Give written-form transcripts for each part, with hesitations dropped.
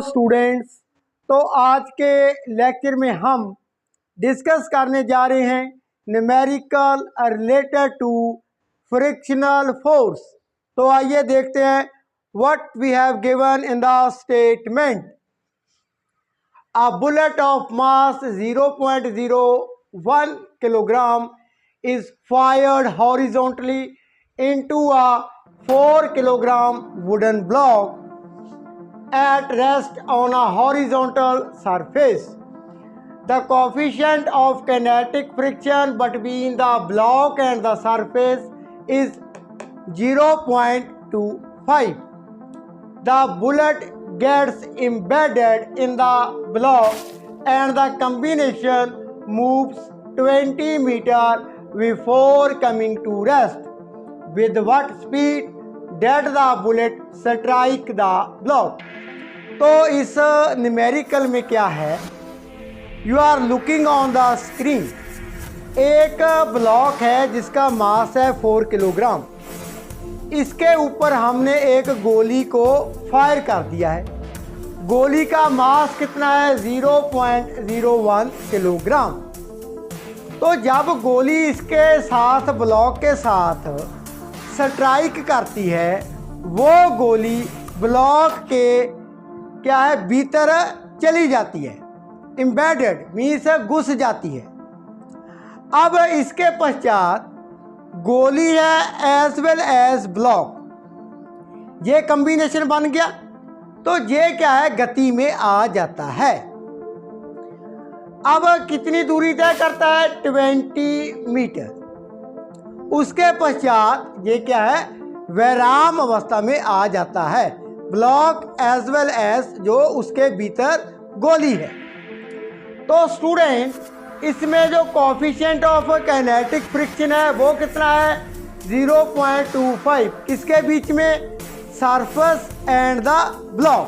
Students, तो आज के लेक्चर में हम डिस्कस करने जा रहे हैं numerical related to frictional force. तो आइए देखते हैं what we have given in the statement. A bullet of mass 0.01 kilogram is fired horizontally into a 4 kilogram wooden block at rest on a horizontal surface. The coefficient of kinetic friction between the block and the surface is 0.25. The bullet gets embedded in the block and the combination moves 20 meters before coming to rest. With what speed did the bullet strike the block? तो इस numerical में क्या है, you are looking on the screen. एक block है जिसका मास है 4 kilogram. इसके ऊपर हमने एक गोली को फायर कर दिया है। गोली का मास कितना है? 0.01 किलोग्राम। तो जब गोली इसके साथ ब्लॉक के साथ स्ट्राइक करती है, वो गोली ब्लॉक के क्या है, भीतर चली जाती है। एम्बेडेड मीन्स घुस जाती है। अब इसके पश्चात गोली है एज वेल एज ब्लॉक, ये कॉम्बिनेशन बन गया। तो ये क्या है, गति में आ जाता है। अब कितनी दूरी तय करता है? 20 मीटर। उसके पश्चात ये क्या है, विराम अवस्था में आ जाता है। ब्लॉक एज वेल एज जो उसके भीतर गोली है। तो स्टूडेंट, इसमें जो कोफिशिएंट ऑफ काइनेटिक फ्रिक्शन है वो कितना है? 0.25। किसके बीच में? Surface and the block.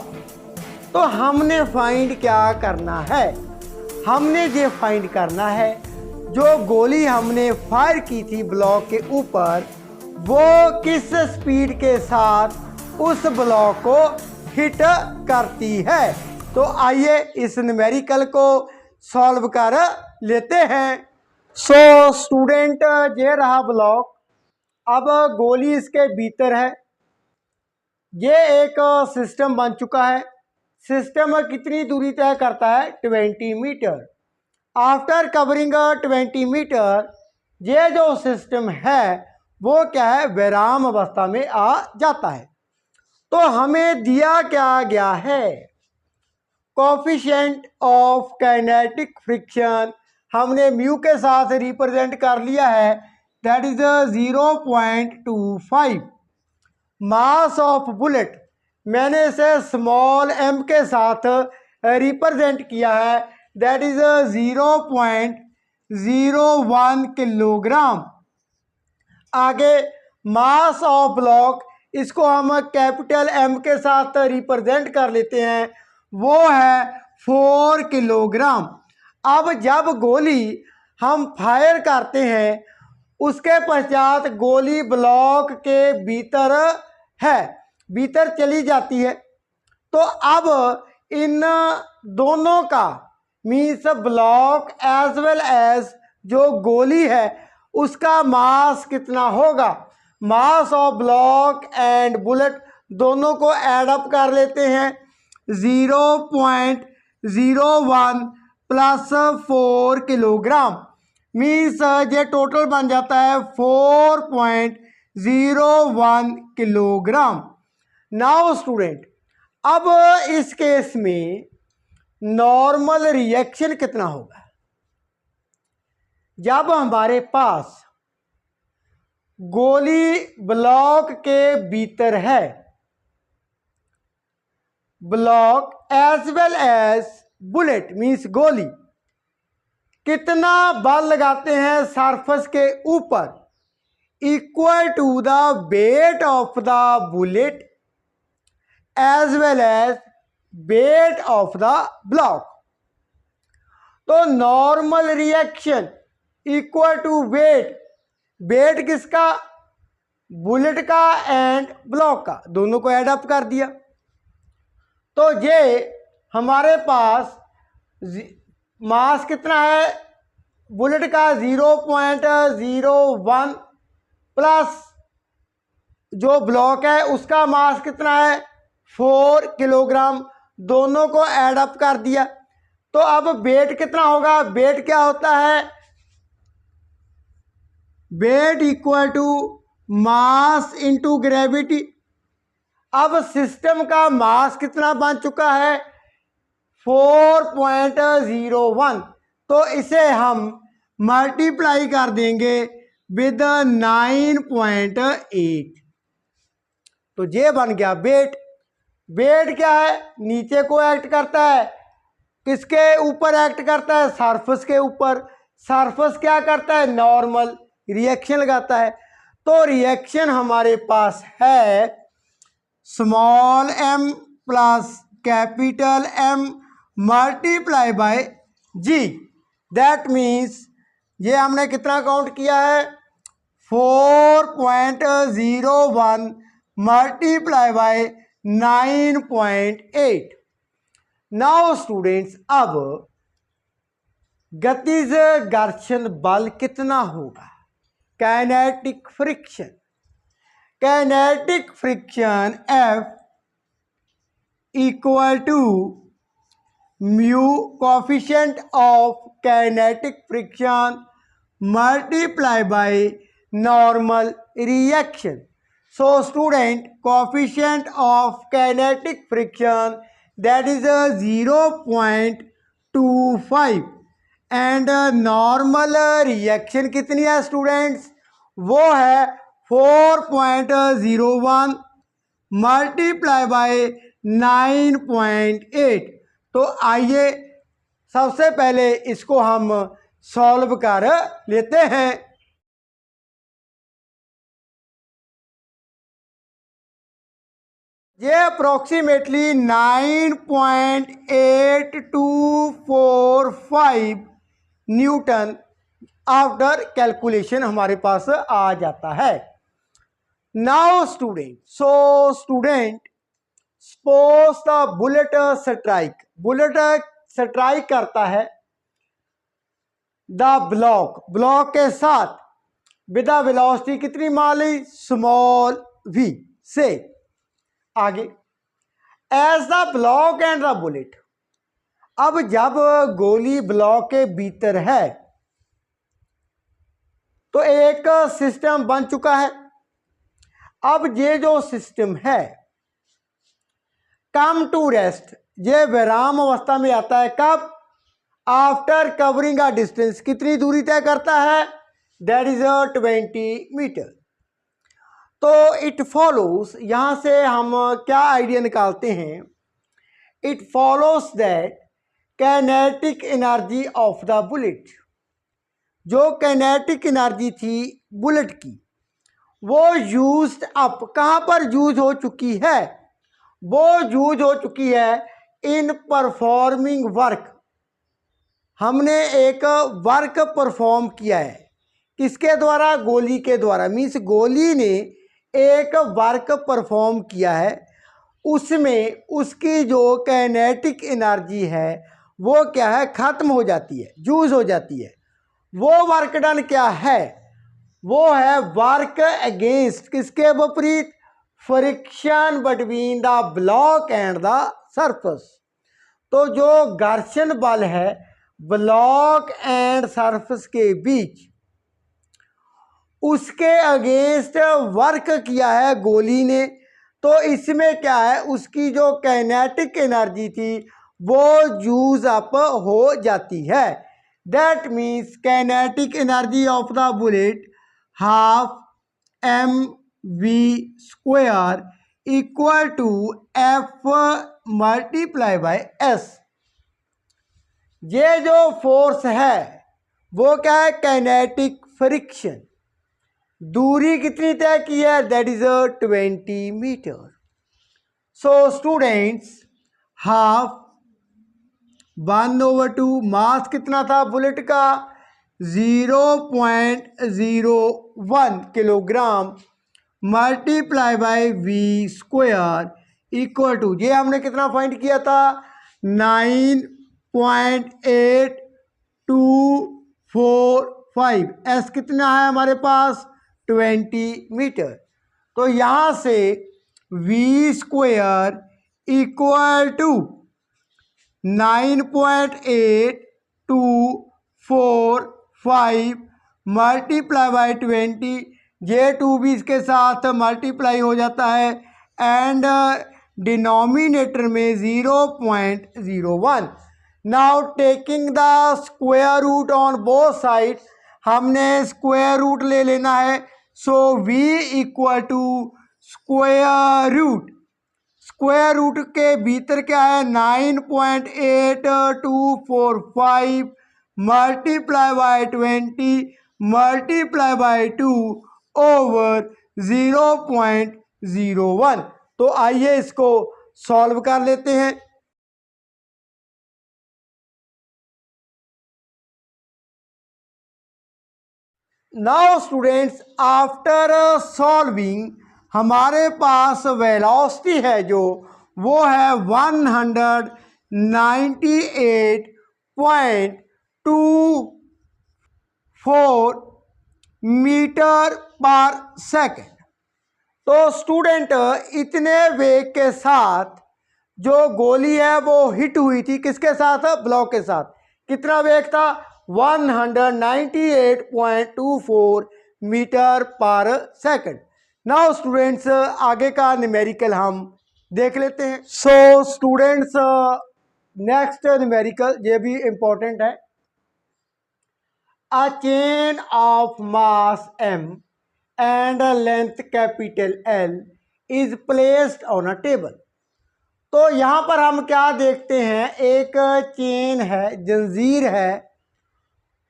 तो हमने फाइंड क्या करना है? हमने ये फाइंड करना है जो गोली हमने फायर की थी ब्लॉक के ऊपर, वो किस स्पीड के साथ उस ब्लॉक को हिट करती है। तो आइए इस न्यूमेरिकल को सॉल्व कर लेते हैं। सो स्टूडेंट, ये रहा ब्लॉक। अब गोली इसके भीतर है। ये एक सिस्टम बन चुका है। सिस्टम कितनी दूरी तय करता है? 20 मीटर। आफ्टर कवरिंग 20 मीटर, ये जो सिस्टम है वो क्या है, विराम अवस्था में आ जाता है। तो हमें दिया क्या गया है? कोफिशिएंट ऑफ काइनेटिक फ्रिक्शन हमने म्यू के साथ रिप्रेजेंट कर लिया है, that is 0.25। Mass of bullet मैंने इसे स्मॉल m के साथ रिप्रेजेंट किया है, दैट इज 0.01 किलोग्राम। आगे मास ऑफ ब्लॉक, इसको हम कैपिटल M के साथ रिप्रेजेंट कर लेते हैं, वो है 4 किलोग्राम। अब जब गोली हम फायर करते हैं, उसके पश्चात गोली ब्लॉक के भीतर है, भीतर चली जाती है। तो अब इन दोनों का means block as well as जो गोली है उसका मास कितना होगा? Mass of block and bullet दोनों को ऐड अप कर लेते हैं। 0.01 प्लस 4 किलोग्राम मीन्स ये टोटल बन जाता है 4.01 किलोग्राम। नाउ स्टूडेंट, अब इस केस में नॉर्मल रिएक्शन कितना होगा? जब हमारे पास गोली ब्लॉक के भीतर है, block as well as bullet means गोली, कितना बल लगाते हैं सरफेस के ऊपर? Equal to the weight of the bullet as well as weight of the block. तो normal reaction equal to weight, weight किसका? बुलेट का एंड ब्लॉक का, दोनों को ऐड अप कर दिया। तो ये हमारे पास मास कितना है बुलेट का 0.01 प्लस जो ब्लॉक है उसका मास कितना है 4 किलोग्राम, दोनों को ऐड अप कर दिया। तो अब वेट कितना होगा, वेट क्या होता है, weight equal to mass into gravity. अब सिस्टम का मास कितना बन चुका है 4.01, तो इसे हम मल्टीप्लाई कर देंगे विद 9.8, तो ये बन गया वेट। वेट क्या है, नीचे को एक्ट करता है, किसके ऊपर एक्ट करता है, सरफेस के ऊपर। सरफेस क्या करता है, नॉर्मल रिएक्शन लगाता है। तो रिएक्शन हमारे पास है small m plus capital M multiply by G। That means ये हमने कितना काउंट किया है 4.01 मल्टीप्लाई बाय 9.8। नाउ स्टूडेंट्स, अब गतिज घर्षण बल कितना होगा, kinetic friction. Kinetic friction F equal to mu coefficient of kinetic friction multiply by normal reaction. So student, coefficient of kinetic friction that is a 0.25 and normal reaction कितनी है students, वो है 4.01 मल्टीप्लाई बाय 9.8। तो आइए सबसे पहले इसको हम सॉल्व कर लेते हैं। ये अप्रोक्सीमेटली 9.8245 न्यूटन आफ्टर कैलकुलेशन हमारे पास आ जाता है। Now student, so student suppose the bullet strike, bullet strike करता है द ब्लॉक के साथ विद द वेलोसिटी कितनी मान ली स्मॉल v से आगे as the block and the bullet. अब जब गोली ब्लॉक के भीतर है तो एक सिस्टम बन चुका है। अब ये जो सिस्टम है कम टू रेस्ट, ये विराम अवस्था में आता है कब, आफ्टर कवरिंग अ डिस्टेंस, कितनी दूरी तय करता है, दैट इज 20 मीटर। तो इट फॉलोज, यहाँ से हम क्या आइडिया निकालते हैं, it follows that kinetic energy of the bullet, जो काइनेटिक एनर्जी थी बुलेट की वो यूज्ड अप, कहाँ पर यूज हो चुकी है, वो यूज हो चुकी है इन परफॉर्मिंग वर्क। हमने एक वर्क परफॉर्म किया है, किसके द्वारा, गोली के द्वारा। मीन्स गोली ने एक वर्क परफॉर्म किया है, उसमें उसकी जो काइनेटिक एनर्जी है वो क्या है, ख़त्म हो जाती है, यूज हो जाती है। वो वर्क डन क्या है, वो है वर्क अगेंस्ट, किसके विपरीत, friction between the block and the surface. तो जो घर्षण बल है ब्लॉक एंड सरफेस के बीच, उसके अगेंस्ट वर्क किया है गोली ने। तो इसमें क्या है, उसकी जो काइनेटिक एनर्जी थी वो यूज अप हो जाती है। That means kinetic energy of the bullet half mv² equal to F multiply by S। ये जो फोर्स है वो क्या है, काइनेटिक फ्रिक्शन। दूरी कितनी तय की है, that is 20 metre. So students, half 1/2, mass कितना था बुलेट का 0.01 kilogram multiply by v² equal to, ये हमने कितना फाइंड किया था 9.8245। एस कितना है हमारे पास 20 मीटर। तो यहाँ से v square equal to 9.8245 multiply by 20, जे टू भी इसके साथ मल्टीप्लाई हो जाता है एंड डिनोमिनेटर में 0.01। Now taking the square root on both side, हमने स्क्वायर रूट ले लेना है। So v equal to square root के भीतर क्या है 9.8245 multiply by 20 multiply by 2 over 0.01। तो आइए इसको सॉल्व कर लेते हैं। नाउ स्टूडेंट्स, आफ्टर सॉल्विंग हमारे पास वेलोसिटी है जो वो है 198.24 मीटर पर सेकेंड। तो स्टूडेंट, इतने वेग के साथ जो गोली है वो हिट हुई थी, किसके साथ? ब्लॉक के साथ। कितना वेग था? 198.24 मीटर पर सेकेंड। नाउ स्टूडेंट्स, आगे का न्यूमेरिकल हम देख लेते हैं। सो स्टूडेंट्स, नेक्स्ट न्यूमेरिकल ये भी इंपॉर्टेंट है। A chain of mass m and a length capital L is placed on a table। तो यहाँ पर हम क्या देखते हैं, एक चेन है, जंजीर है,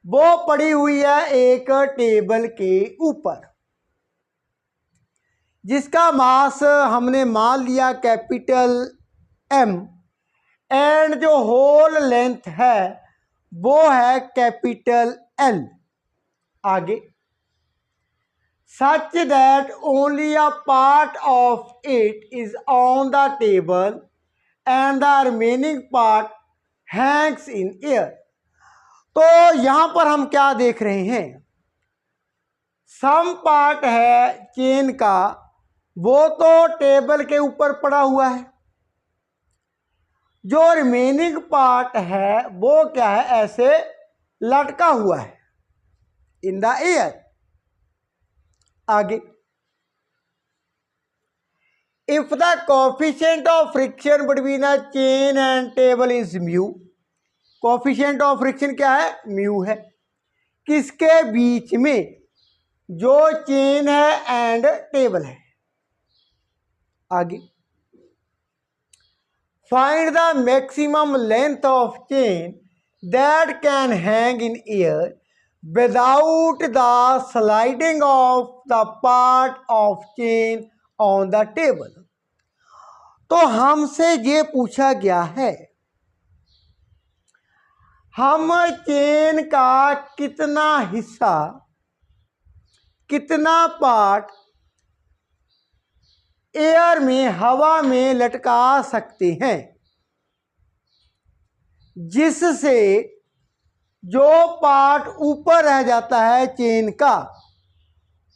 वो पड़ी हुई है एक टेबल के ऊपर, जिसका मास हमने मान लिया कैपिटल M एंड जो होल लेंथ है वो है कैपिटल L। आगे, such that only a part of it is on the table and the remaining part hangs in air। तो यहां पर हम क्या देख रहे हैं, सम पार्ट है चेन का वो तो टेबल के ऊपर पड़ा हुआ है, जो रिमेनिंग पार्ट है वो क्या है, ऐसे लटका हुआ है इन द एयर। आगे, if the coefficient of friction between a chain and table is mu. Coefficient of friction क्या है? म्यू है। किसके बीच में? जो चेन है एंड टेबल है। आगे, find the maximum length of chain that can hang in air without the sliding of the part of chain on the table. तो हमसे ये पूछा गया है, हम चेन का कितना हिस्सा, कितना पार्ट एयर में, हवा में लटका सकते हैं, जिससे जो पार्ट ऊपर रह जाता है चेन का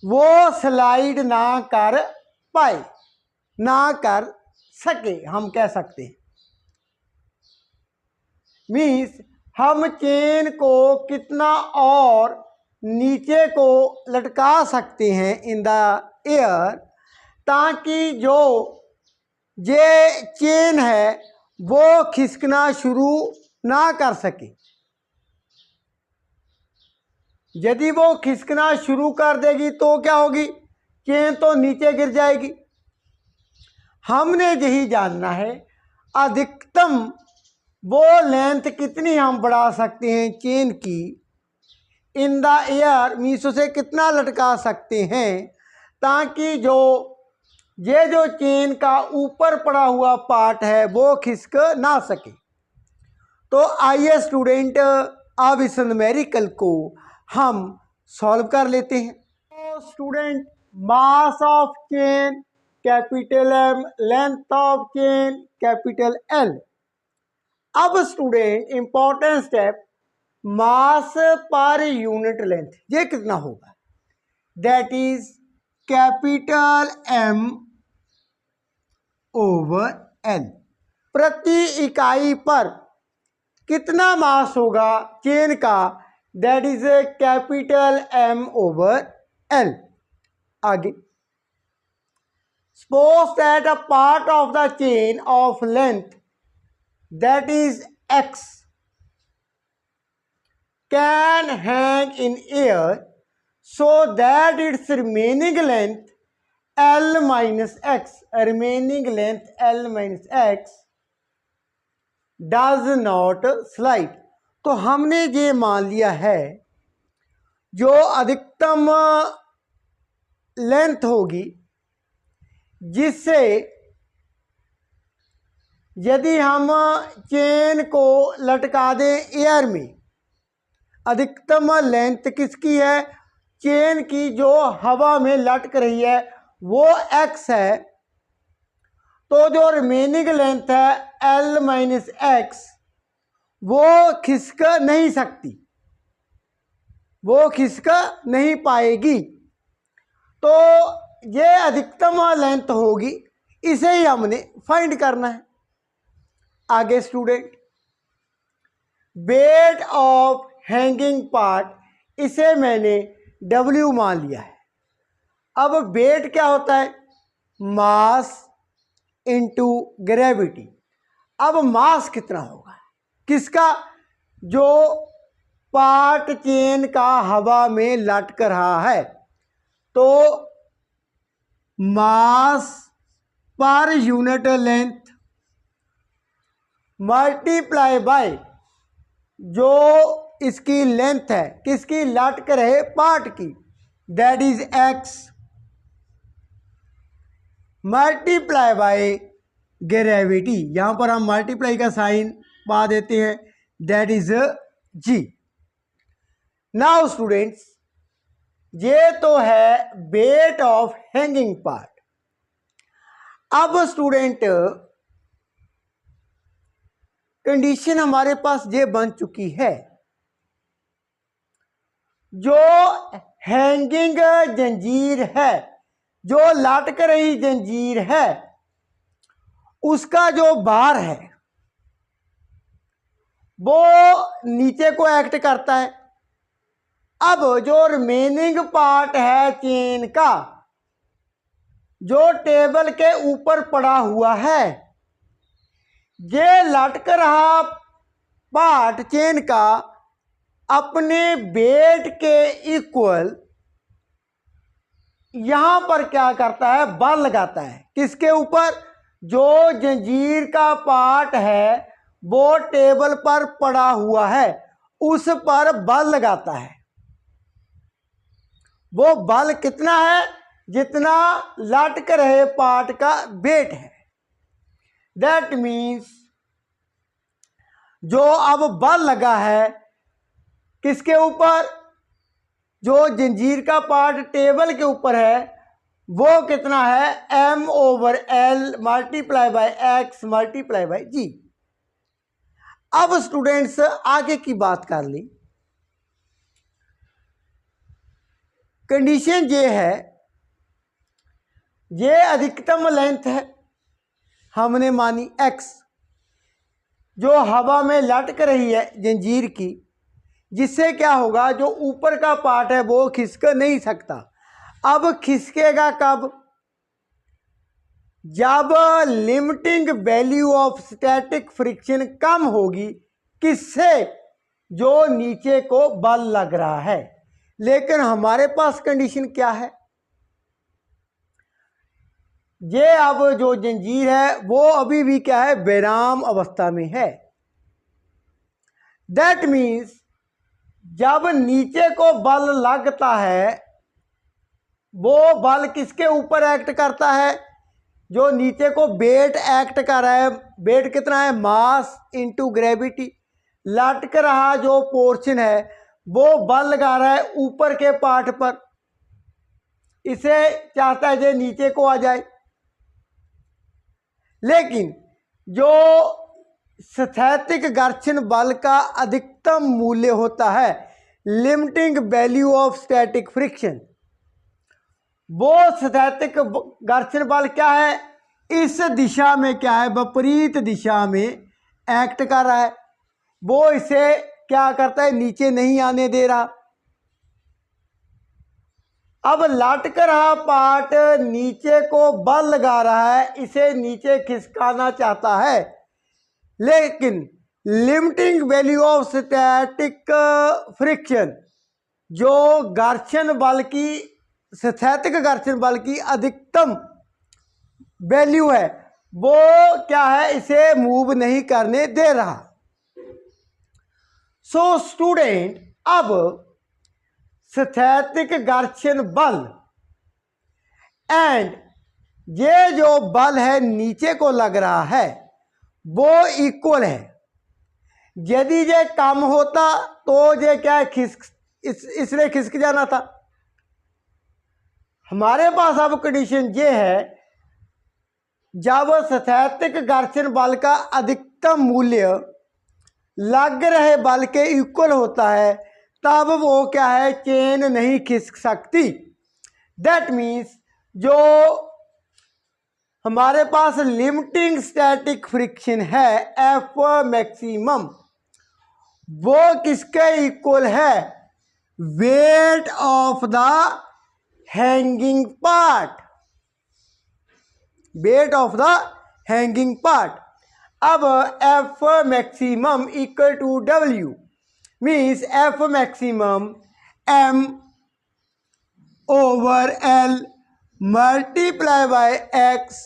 वो स्लाइड ना कर पाए, ना कर सके, हम कह सकते हैं। मीन्स हम चेन को कितना और नीचे को लटका सकते हैं इन द एयर, ताकि जो ये चेन है वो खिसकना शुरू ना कर सके। यदि वो खिसकना शुरू कर देगी तो क्या होगी, चेन तो नीचे गिर जाएगी। हमने यही जानना है अधिकतम वो लेंथ कितनी हम बढ़ा सकते हैं चेन की इन द एयर, मीस उसे कितना लटका सकते हैं ताकि जो ये जो चेन का ऊपर पड़ा हुआ पार्ट है वो खिसक ना सके। तो आइए स्टूडेंट, अब इस न्यूमेरिकल को हम सॉल्व कर लेते हैं। तो student, mass of chain capital M, length of chain capital L। अब स्टूडेंट इंपॉर्टेंट स्टेप, मास पर यूनिट लेंथ, ये कितना होगा? That is capital M over L। प्रति इकाई पर कितना मास होगा चेन का? That is capital M over L। आगे, suppose that a part of the chain of length that is x can hang in air so that its remaining length L minus x, remaining length L minus x does not slide। तो हमने ये मान लिया है जो अधिकतम length होगी जिससे यदि हम चेन को लटका दें एयर में, अधिकतम लेंथ किसकी है? चेन की जो हवा में लटक रही है वो x है, तो जो रिमेनिंग लेंथ है L माइनस एक्स वो खिसक नहीं सकती, वो खिसक नहीं पाएगी। तो ये अधिकतम लेंथ होगी, इसे ही हमने फाइंड करना है। आगे student, weight of hanging part, इसे मैंने W मान लिया है। अब वेट क्या होता है? मास इनटू ग्रेविटी। अब मास कितना होगा किसका? जो पार्ट चेन का हवा में लटक रहा है, तो मास पर यूनिट लेंथ मल्टीप्लाई बाय जो इसकी लेंथ है, किसकी? लटक रहे पार्ट की, that is x multiply by gravity. यहां पर हम मल्टीप्लाई का साइन पा देते हैं, that is g। Now students, ये तो है वेट ऑफ हैंगिंग पार्ट। अब स्टूडेंट कंडीशन हमारे पास ये बन चुकी है, जो हैंगिंग जंजीर है, जो लटक रही जंजीर है, उसका जो बार है वो नीचे को एक्ट करता है। अब जो रिमेनिंग पार्ट है चेन का, जो टेबल के ऊपर पड़ा हुआ है, ये लटक रहा पार्ट चेन का अपने वेट के इक्वल यहां पर क्या करता है? बल लगाता है। किसके ऊपर? जो जंजीर का पार्ट है वो टेबल पर पड़ा हुआ है, उस पर बल लगाता है। वो बल कितना है? जितना लटक रहे पार्ट का वेट है। दैट मीन्स जो अब बल लगा है किसके ऊपर? जो जंजीर का पार्ट टेबल के ऊपर है वो कितना है? M over L multiply by x multiply by g। अब स्टूडेंट्स आगे की बात कर ली। कंडीशन ये है, ये अधिकतम लेंथ है हमने मानी x, जो हवा में लटक रही है जंजीर की, जिससे क्या होगा? जो ऊपर का पार्ट है वो खिसक नहीं सकता। अब खिसकेगा कब? जब limiting value of static friction कम होगी। किससे? जो नीचे को बल लग रहा है। लेकिन हमारे पास कंडीशन क्या है? ये अब जो जंजीर है वो अभी भी क्या है? विराम अवस्था में है। दैट मीन्स जब नीचे को बल लगता है, वो बल किसके ऊपर एक्ट करता है? जो नीचे को वेट एक्ट कर रहा है। वेट कितना है? मास इनटू ग्रेविटी। लटक रहा जो पोर्शन है वो बल लगा रहा है ऊपर के पार्ट पर, इसे चाहता है जो नीचे को आ जाए। लेकिन जो स्थैतिक घर्षण बल का अधिकतम मूल्य होता है, limiting value of static friction. वो स्थैतिक घर्षण बल क्या है, इस दिशा में क्या है, विपरीत दिशा में एक्ट कर रहा है, वो इसे क्या करता है, नीचे नहीं आने दे रहा। अब लटक रहा पार्ट नीचे को बल लगा रहा है, इसे नीचे खिसकाना चाहता है, लेकिन limiting value of static friction, जो घर्षण बल की, स्थैतिक घर्षण बल की अधिकतम वैल्यू है, वो क्या है, इसे मूव नहीं करने दे रहा। सो स्टूडेंट, अब स्थैतिक घर्षण बल एंड ये जो बल है नीचे को लग रहा है वो इक्वल है। यदि ये कम होता तो ये क्या है, इसलिए खिसक जाना था। हमारे पास अब कंडीशन ये है, जब स्थैतिक घर्षण बल का अधिकतम मूल्य लग रहे बल के इक्वल होता है, तब वो क्या है, चेन नहीं खिसक सकती। दैट मीन्स जो हमारे पास लिमिटिंग स्टैटिक फ्रिक्शन है एफ मैक्सिमम, वो किसके इक्वल है, weight of the hanging part, weight of the hanging part. अब F maximum equal to W means F maximum M over L multiply by X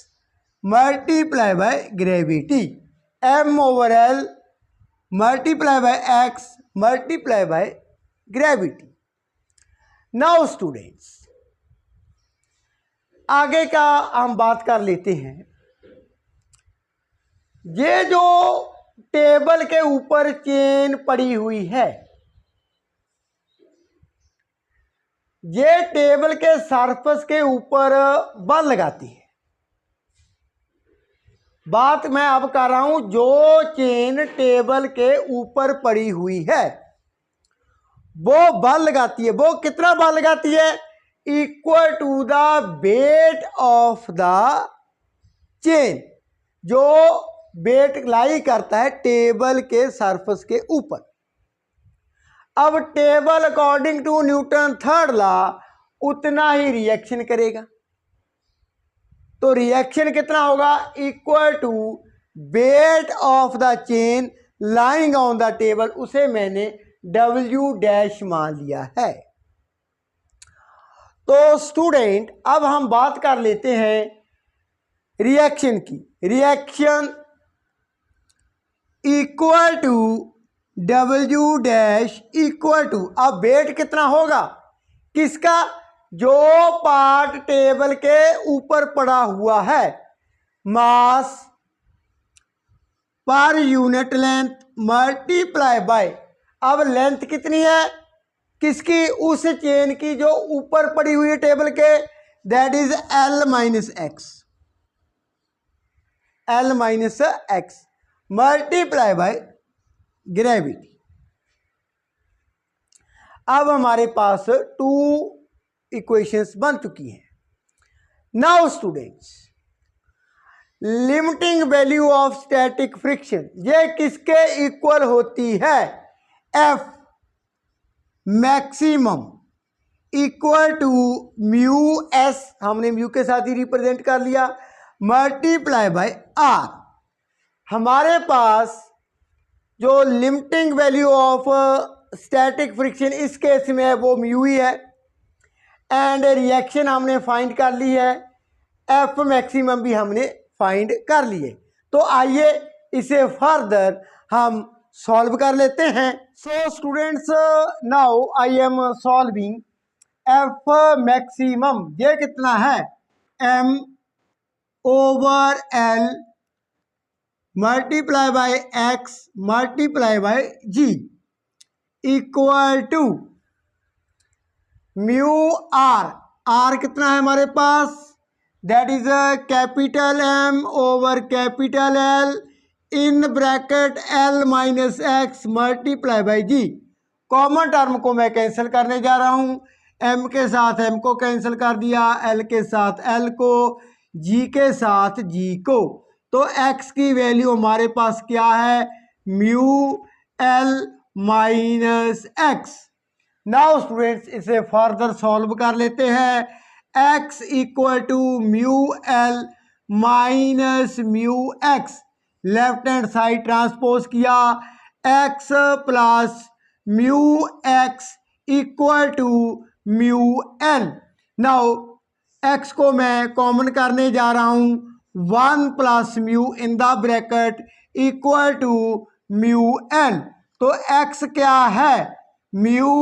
multiply by gravity, M over L multiply by X multiply by gravity. Now students, आगे का हम बात कर लेते हैं। ये जो टेबल के ऊपर चेन पड़ी हुई है, ये टेबल के सरफेस के ऊपर बल लगाती है। बात मैं अब कर रहा हूं, जो चेन टेबल के ऊपर पड़ी हुई है वो बल लगाती है। वो कितना बल लगाती है, equal to the weight of the chain, जो वेट लाई करता है टेबल के सरफेस के ऊपर। अब table according to Newton third law उतना ही रिएक्शन करेगा, तो रिएक्शन कितना होगा, equal to weight of the chain lying on the table, उसे मैंने W डैश मान लिया है। तो स्टूडेंट, अब हम बात कर लेते हैं रिएक्शन की। Reaction equal to W dash equal to, अब वेट कितना होगा किसका, जो पार्ट टेबल के ऊपर पड़ा हुआ है, मास पर यूनिट लेंथ मल्टीप्लाई बाय, अब लेंथ कितनी है किसकी, उस चेन की जो ऊपर पड़ी हुई है टेबल के, that is L minus x, L minus x multiply by gravity. अब हमारे पास टू इक्वेशंस बन चुकी हैं। Now students, limiting value of static friction, ये किसके इक्वल होती है, F maximum equal to mu s, हमने म्यू के साथ ही रिप्रेजेंट कर लिया, मल्टीप्लाई बाय आर। हमारे पास जो limiting value of static friction इस केस में है वो म्यू ही है, एंड रिएक्शन हमने फाइंड कर ली है, एफ मैक्सिमम भी हमने फाइंड कर लिए। तो आइए इसे फर्दर हम सॉल्व कर लेते हैं। So students, now I am solving F maximum, ये कितना है, M over L multiply by X multiply by G equal to mu R, R कितना है हमारे पास, that is capital M over capital L in bracket L minus x multiply by G. Common term को मैं cancel करने जा रहा हूँ। एम के साथ एम को कैंसिल कर दिया, एल के साथ एल को, जी के साथ जी को। तो एक्स की वैल्यू हमारे पास क्या है, mu L minus x. Now students इसे फर्दर सॉल्व कर लेते हैं। x equal to mu L minus mu x, left hand side transpose किया, x plus mu x equal to mu L. Now x को मैं कॉमन करने जा रहा हूं, 1 plus mu in the bracket equal to mu L. तो x क्या है, mu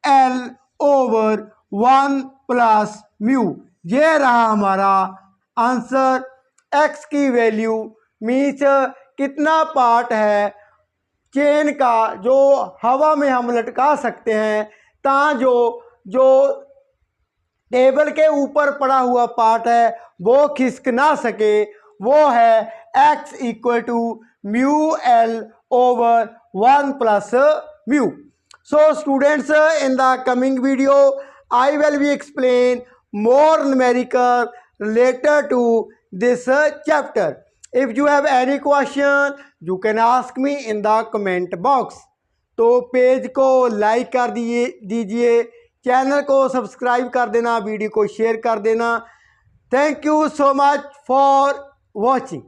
L over 1 plus mu. ये रहा हमारा आंसर। x की वैल्यू मीन्स कितना पार्ट है चेन का जो हवा में हम लटका सकते हैं, ता जो टेबल के ऊपर पड़ा हुआ पार्ट है वो खिसक ना सके, वो है x equal to mu L over 1 plus mu. So students, in the coming video I will be explain more numerical related to this chapter. If you have any question you can ask me in the comment box. तो page को like कर दीजिए, channel को subscribe कर देना, video को share कर देना। Thank you so much for watching.